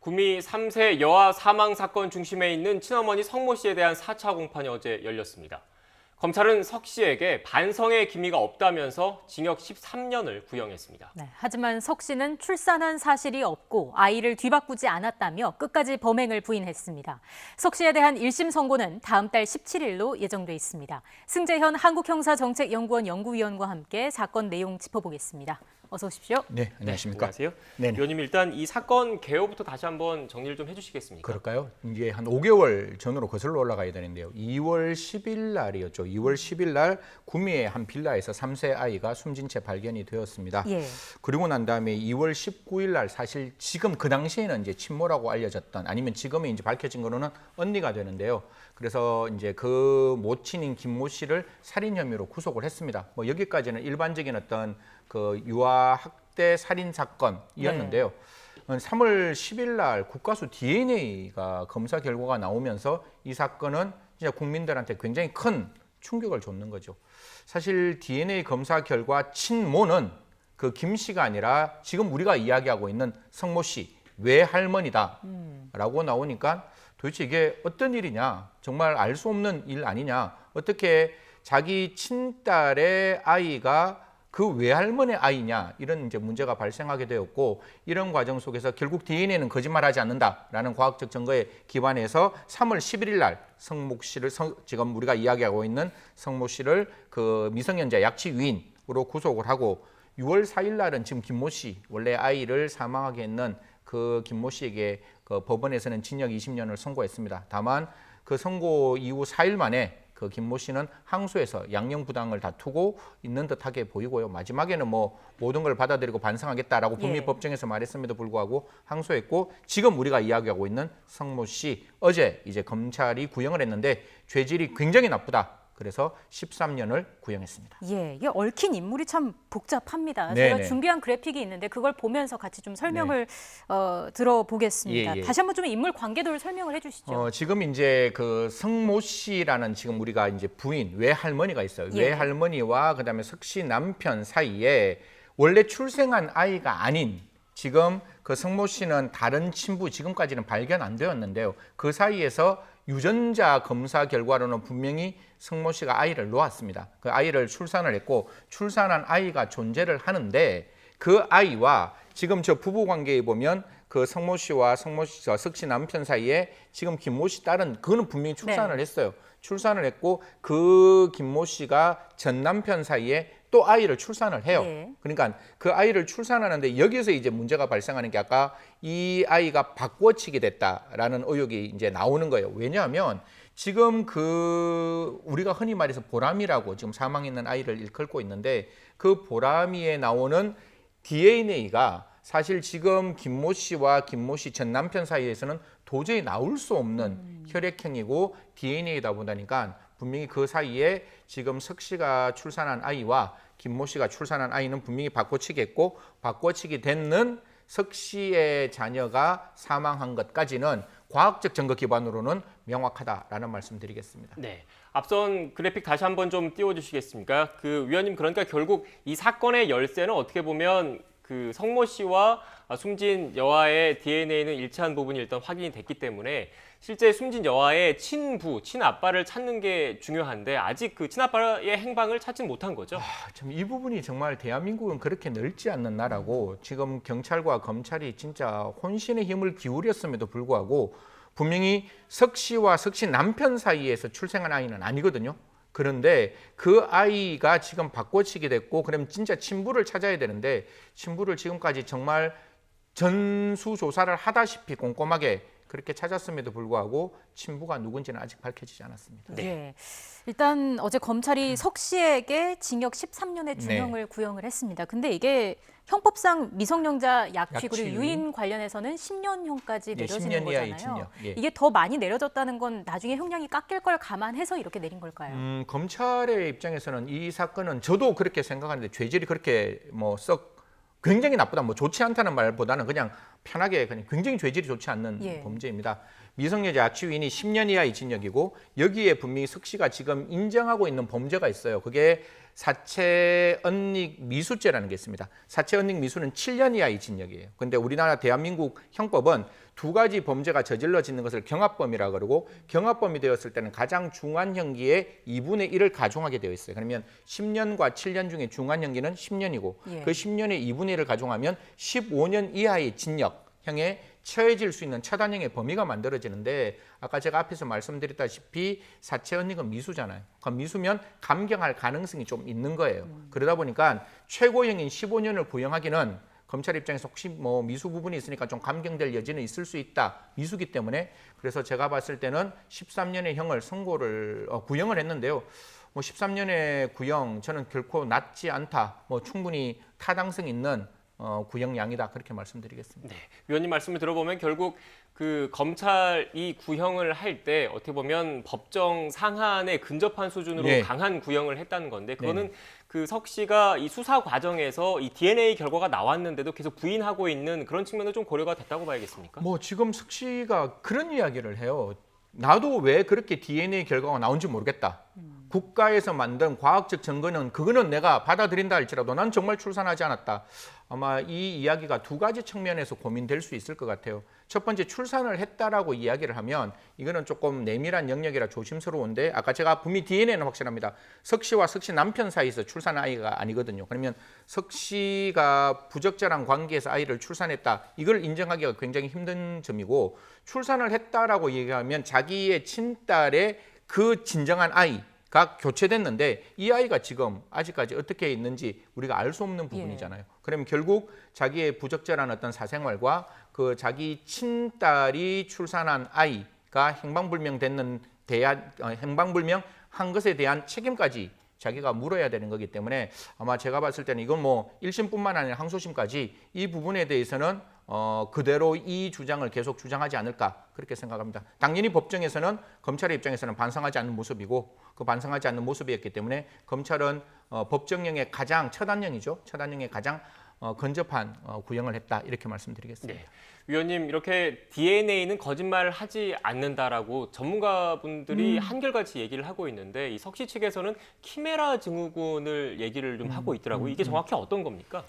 구미 3세 여아 사망 사건 중심에 있는 친어머니 성모 씨에 대한 4차 공판이 어제 열렸습니다. 검찰은 석 씨에게 반성의 기미가 없다면서 징역 13년을 구형했습니다. 네, 하지만 석 씨는 출산한 사실이 없고 아이를 뒤바꾸지 않았다며 끝까지 범행을 부인했습니다. 석 씨에 대한 1심 선고는 다음 달 17일로 예정돼 있습니다. 승재현 한국형사정책연구원 연구위원과 함께 사건 내용 짚어보겠습니다. 어서 오십시오. 네, 안녕하십니까. 안녕하세요. 네네. 위원님 일단 이 사건 개요부터 다시 한번 정리를 좀 해주시겠습니까? 그럴까요? 이제 한 5개월 전으로 거슬러 올라가야 되는데요. 2월 10일 날이었죠. 2월 10일 날 구미의 한 빌라에서 3세 아이가 숨진 채 발견이 되었습니다. 예. 그리고 난 다음에 2월 19일 날 사실 지금 그 당시에는 이제 친모라고 알려졌던 아니면 지금은 이제 밝혀진 거로는 언니가 되는데요. 그래서 이제 그 모친인 김모 씨를 살인 혐의로 구속을 했습니다. 뭐 여기까지는 일반적인 어떤 그 유아 학대 살인 사건이었는데요. 3월 10일 날 국가수 DNA가 검사 결과가 나오면서 이 사건은 진짜 국민들한테 굉장히 큰 충격을 줬는 거죠. 사실 DNA 검사 결과 친모는 그 김 씨가 아니라 지금 우리가 이야기하고 있는 성모 씨 외할머니다라고 나오니까 도대체 이게 어떤 일이냐, 정말 알 수 없는 일 아니냐, 어떻게 자기 친딸의 아이가 그 외할머니 아이냐, 이런 이제 문제가 발생하게 되었고, 이런 과정 속에서 결국 DNA는 거짓말하지 않는다라는 과학적 증거에 기반해서 3월 11일 날 성모 씨를 지금 우리가 이야기하고 있는 성모 씨를 그 미성년자 약취 유인으로 구속을 하고, 6월 4일 날은 지금 김모 씨 원래 아이를 사망하게 했는 그 김모 씨에게 그 법원에서는 징역 20년을 선고했습니다. 다만 그 선고 이후 4일 만에 그 김모 씨는 항소해서 양형 부당을 다투고 있는 듯하게 보이고요. 마지막에는 뭐 모든 걸 받아들이고 반성하겠다라고 분명히 법정에서 말했음에도 불구하고 항소했고, 지금 우리가 이야기하고 있는 성모 씨 어제 이제 검찰이 구형을 했는데 죄질이 굉장히 나쁘다. 그래서 13년을 구형했습니다. 예, 이게 얽힌 인물이 참 복잡합니다. 네네. 제가 준비한 그래픽이 있는데 그걸 보면서 같이 좀 설명을 들어보겠습니다. 예, 예. 다시 한번 좀 인물 관계도를 설명을 해주시죠. 지금 이제 그 성모 씨라는 지금 우리가 이제 부인 외할머니가 있어요. 예. 외할머니와 그다음에 석 씨 남편 사이에 원래 출생한 아이가 아닌, 지금 그 성모 씨는 다른 친부 지금까지는 발견 안 되었는데요. 그 사이에서 유전자 검사 결과로는 분명히 성모 씨가 아이를 놓았습니다. 그 아이를 출산을 했고, 출산한 아이가 존재를 하는데, 그 아이와 지금 저 부부 관계에 보면 그 성모 씨와 석 씨 남편 사이에 지금 김모 씨 딸은 그거는 분명히 출산을 했어요. 출산을 했고, 그 김모 씨가 전 남편 사이에 또 아이를 출산을 해요. 네. 그러니까 그 아이를 출산하는데 여기서 이제 문제가 발생하는 게, 아까 이 아이가 바꿔치기 됐다라는 의혹이 이제 나오는 거예요. 왜냐하면 지금 그 우리가 흔히 말해서 보람이라고 지금 사망했는 아이를 일컬고 있는데, 그 보람이에 나오는 DNA가 사실 지금 김모 씨와 김모 씨 전 남편 사이에서는 도저히 나올 수 없는 혈액형이고 DNA다 보니까 분명히 그 사이에 지금 석 씨가 출산한 아이와 김모 씨가 출산한 아이는 분명히 바꿔치기 했고, 바꿔치기 됐는 석 씨의 자녀가 사망한 것까지는 과학적 증거 기반으로는 명확하다라는 말씀드리겠습니다. 네. 앞선 그래픽 다시 한번 좀 띄워주시겠습니까? 그 위원님, 그러니까 결국 이 사건의 열쇠는 어떻게 보면 그 성모 씨와 숨진 여아의 DNA는 일치한 부분이 일단 확인이 됐기 때문에 실제 숨진 여아의 친부, 친아빠를 찾는 게 중요한데 아직 그 친아빠의 행방을 찾지 못한 거죠. 참 이 부분이 정말 대한민국은 그렇게 넓지 않는 나라고, 지금 경찰과 검찰이 진짜 혼신의 힘을 기울였음에도 불구하고 분명히 석 씨와 석 씨 남편 사이에서 출생한 아이는 아니거든요. 그런데 그 아이가 지금 바꿔치기 됐고, 그럼 진짜 친부를 찾아야 되는데, 친부를 지금까지 정말 전수조사를 하다시피 꼼꼼하게 그렇게 찾았음에도 불구하고 친부가 누군지는 아직 밝혀지지 않았습니다. 네. 일단 어제 검찰이 석 씨에게 징역 13년의 중형을 구형을 했습니다. 근데 이게 형법상 미성년자 약취 그리고 유인 관련해서는 10년형까지 내려지는 10년 이하의 거잖아요. 징역. 예. 이게 더 많이 내려졌다는 건 나중에 형량이 깎일 걸 감안해서 이렇게 내린 걸까요? 검찰의 입장에서는 이 사건은 저도 그렇게 생각하는데, 죄질이 그렇게 뭐 썩 굉장히 나쁘다, 뭐 좋지 않다는 말보다는 그냥 편하게 그냥 굉장히 죄질이 좋지 않는 범죄입니다. 미성년자 약취 유인이 10년 이하의 징역이고, 여기에 분명히 석 씨가 지금 인정하고 있는 범죄가 있어요. 그게 사체 언닉 미수죄라는 게 있습니다. 사체 언닉 미수는 7년 이하의 징역이에요. 근데 우리나라 대한민국 형법은 두 가지 범죄가 저질러지는 것을 경합범이라 그러고 경합범이 되었을 때는 가장 중한 형기의 2분의 1을 가중하게 되어 있어요. 그러면 10년과 7년 중에 중한 형기는 10년이고 그 10년의 2분의 1을 가중하면 15년 이하의 징역형에 처해질 수 있는 처단형의 범위가 만들어지는데 아까 제가 앞에서 말씀드렸다시피 사체 언닉은 미수잖아요. 그럼 미수면 감경할 가능성이 좀 있는 거예요. 그러다 보니까 최고형인 15년을 구형하기는 검찰 입장에서 혹시 뭐 미수 부분이 있으니까 좀 감경될 여지는 있을 수 있다. 미수기 때문에 그래서 제가 봤을 때는 13년의 형을 구형을 했는데요. 뭐 13년의 구형 저는 결코 낮지 않다. 뭐 충분히 타당성 있는 구형량이다 그렇게 말씀드리겠습니다. 네, 위원님 말씀을 들어보면 결국 그 검찰이 구형을 할 때 어떻게 보면 법정 상한에 근접한 수준으로 네. 강한 구형을 했다는 건데 그거는 네. 그 석 씨가 이 수사 과정에서 이 DNA 결과가 나왔는데도 계속 부인하고 있는 그런 측면도 좀 고려가 됐다고 봐야겠습니까? 뭐 지금 석 씨가 그런 이야기를 해요. 나도 왜 그렇게 DNA 결과가 나온지 모르겠다. 국가에서 만든 과학적 증거는 그거는 내가 받아들인다 할지라도 난 정말 출산하지 않았다. 아마 이 이야기가 두 가지 측면에서 고민될 수 있을 것 같아요. 첫 번째 출산을 했다라고 이야기를 하면 이거는 조금 내밀한 영역이라 조심스러운데 아까 제가 분명히 DNA는 확실합니다. 석 씨와 석 씨 남편 사이에서 출산한 아이가 아니거든요. 그러면 석 씨가 부적절한 관계에서 아이를 출산했다. 이걸 인정하기가 굉장히 힘든 점이고 출산을 했다라고 얘기하면 자기의 친딸의 그 진정한 아이가 교체됐는데 이 아이가 지금 아직까지 어떻게 있는지 우리가 알 수 없는 부분이잖아요. 그러면 결국 자기의 부적절한 어떤 사생활과 그 자기 친딸이 출산한 아이가 행방불명한 것에 대한 책임까지 자기가 물어야 되는 거기 때문에 아마 제가 봤을 때는 이건 뭐 1심뿐만 아니라 항소심까지 이 부분에 대해서는 그대로 이 주장을 계속 주장하지 않을까 그렇게 생각합니다. 당연히 법정에서는 검찰의 입장에서는 반성하지 않는 모습이고 그 반성하지 않는 모습이었기 때문에 검찰은 법정형의 가장 처단형이죠. 처단형의 가장 근접한 구형을 했다 이렇게 말씀드리겠습니다. 네. 위원님 이렇게 DNA는 거짓말을 하지 않는다라고 전문가분들이 한결같이 얘기를 하고 있는데 이 석 씨 측에서는 키메라 증후군을 얘기를 좀 하고 있더라고요. 이게 정확히 어떤 겁니까?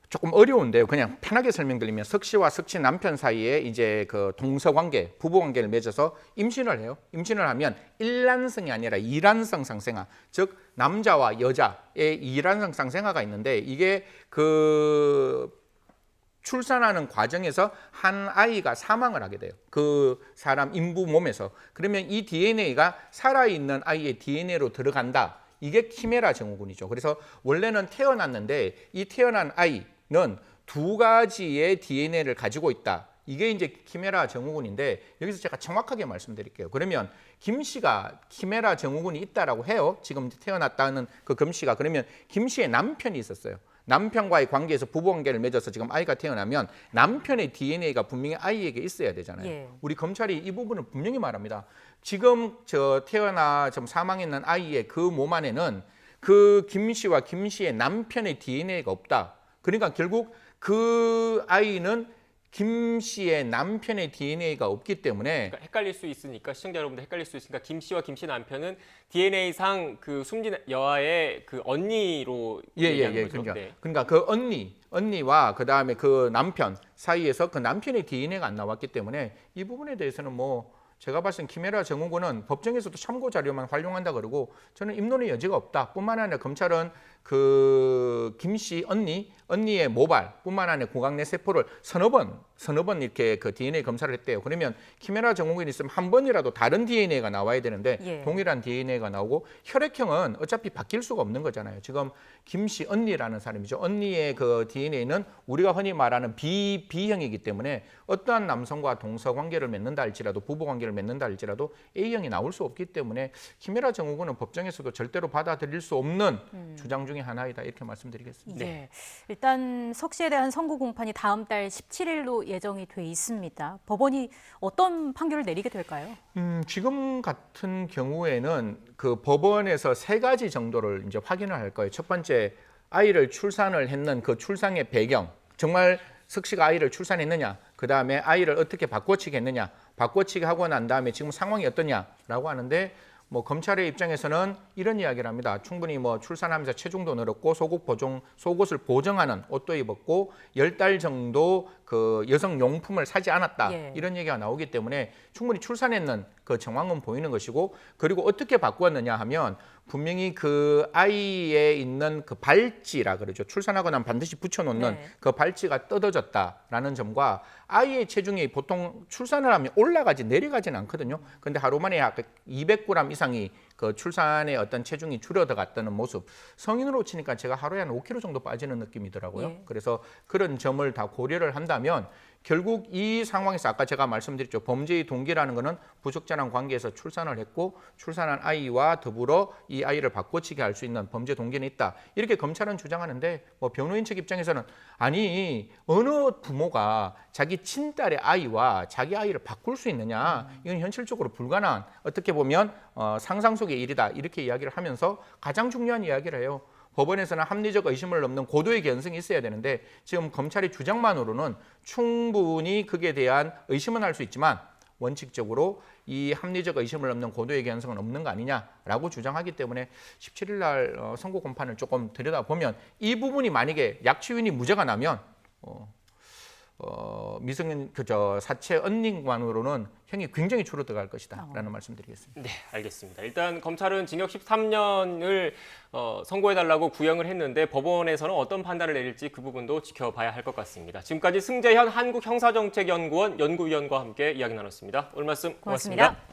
조금 어려운데요. 그냥 편하게 설명드리면 석 씨와 석 씨 남편 사이에 이제 그 동서관계, 부부관계를 맺어서 임신을 해요. 임신을 하면 일란성이 아니라 이란성 상생아, 즉 남자와 여자의 이란성 상생아가 있는데 이게 그 출산하는 과정에서 한 아이가 사망을 하게 돼요. 그 사람 인부 몸에서. 그러면 이 DNA가 살아있는 아이의 DNA로 들어간다. 이게 키메라 증후군이죠. 그래서 원래는 태어났는데 이 태어난 아이는 두 가지의 DNA를 가지고 있다. 이게 이제 키메라 증후군인데 여기서 제가 정확하게 말씀드릴게요. 그러면 김 씨가 키메라 증후군이 있다라고 해요. 지금 태어났다는 그 김 씨가 그러면 김 씨의 남편이 있었어요. 남편과의 관계에서 부부관계를 맺어서 지금 아이가 태어나면 남편의 DNA가 분명히 아이에게 있어야 되잖아요. 예. 우리 검찰이 이 부분을 분명히 말합니다. 지금 좀 사망했는 아이의 그 몸 안에는 그 김 씨와 김 씨의 남편의 DNA가 없다. 그러니까 결국 그 아이는 김 씨의 남편의 DNA가 없기 때문에 그러니까 헷갈릴 수 있으니까 시청자 여러분들 헷갈릴 수 있으니까 김 씨와 김 씨 남편은 DNA상 그 숨진 여아의 그 언니로 얘기하는 거죠. 그러니까 그 언니와 그 다음에 그 남편 사이에서 그 남편의 DNA가 안 나왔기 때문에 이 부분에 대해서는 뭐 제가 봤을 땐 키메라 증후군은 법정에서도 참고 자료만 활용한다 그러고 저는 입론의 여지가 없다. 뿐만 아니라 검찰은 그 김 씨 언니의 모발뿐만 아니라 고각 내 세포를 서너 번 이렇게 그 DNA 검사를 했대요. 그러면 키메라 증후군이 있으면 한 번이라도 다른 DNA가 나와야 되는데 동일한 DNA가 나오고 혈액형은 어차피 바뀔 수가 없는 거잖아요. 지금 김 씨 언니라는 사람이죠. 언니의 그 DNA는 우리가 흔히 말하는 B형이기 때문에 어떠한 남성과 동서 관계를 맺는다 할지라도 부부 관계를 맺는다 할지라도 A형이 나올 수 없기 때문에 키메라 증후군은 법정에서도 절대로 받아들일 수 없는 주장 중에 하나이다 이렇게 말씀드리겠습니다. 네. 일단 석 씨에 대한 선고 공판이 다음 달 17일로 예정이 돼 있습니다. 법원이 어떤 판결을 내리게 될까요? 지금 같은 경우에는 그 법원에서 세 가지 정도를 이제 확인을 할 거예요. 첫 번째, 아이를 출산을 했는 그 출산의 배경, 정말 석 씨가 아이를 출산했느냐, 그 다음에 아이를 어떻게 바꿔치기 했느냐, 바꿔치기 하고 난 다음에 지금 상황이 어떠냐라고 하는데 뭐 검찰의 입장에서는 이런 이야기를 합니다. 충분히 뭐 출산하면서 체중도 늘었고 속옷을 보정하는 옷도 입었고 10달 정도 그 여성 용품을 사지 않았다. 예. 이런 얘기가 나오기 때문에 충분히 출산했는 그 정황은 보이는 것이고, 그리고 어떻게 바꾸었느냐 하면 분명히 그 아이에 있는 그 발찌라 그러죠. 출산하고 나면 반드시 붙여놓는 네. 그 발찌가 뜯어졌다라는 점과 아이의 체중이 보통 출산을 하면 올라가지 내려가지는 않거든요. 근데 하루 만에 약 200g 이상이 그 출산의 어떤 체중이 줄어들어갔다는 모습. 성인으로 치니까 제가 하루에 한 5kg 정도 빠지는 느낌이더라고요. 예. 그래서 그런 점을 다 고려를 한다면 결국 이 상황에서 아까 제가 말씀드렸죠. 범죄의 동기라는 것은 부적절한 관계에서 출산을 했고 출산한 아이와 더불어 이 아이를 바꿔치기 할 수 있는 범죄 동기는 있다. 이렇게 검찰은 주장하는데 뭐 변호인 측 입장에서는 아니 어느 부모가 자기 친딸의 아이와 자기 아이를 바꿀 수 있느냐. 이건 현실적으로 불가능한 어떻게 보면 상상 속의 일이다. 이렇게 이야기를 하면서 가장 중요한 이야기를 해요. 법원에서는 합리적 의심을 넘는 고도의 개연성이 있어야 되는데 지금 검찰의 주장만으로는 충분히 그에 대한 의심은 할 수 있지만 원칙적으로 이 합리적 의심을 넘는 고도의 개연성은 없는 거 아니냐라고 주장하기 때문에 17일 날 선고 공판을 조금 들여다보면 이 부분이 만약에 약취유인이 무죄가 나면 미성년 사체 언닝만으로는 형이 굉장히 줄어들어갈 것이다라는 말씀드리겠습니다. 네, 알겠습니다. 일단 검찰은 징역 13년을 선고해달라고 구형을 했는데 법원에서는 어떤 판단을 내릴지 그 부분도 지켜봐야 할 것 같습니다. 지금까지 승재현 한국형사정책연구원 연구위원과 함께 이야기 나눴습니다. 오늘 말씀 고맙습니다. 고맙습니다.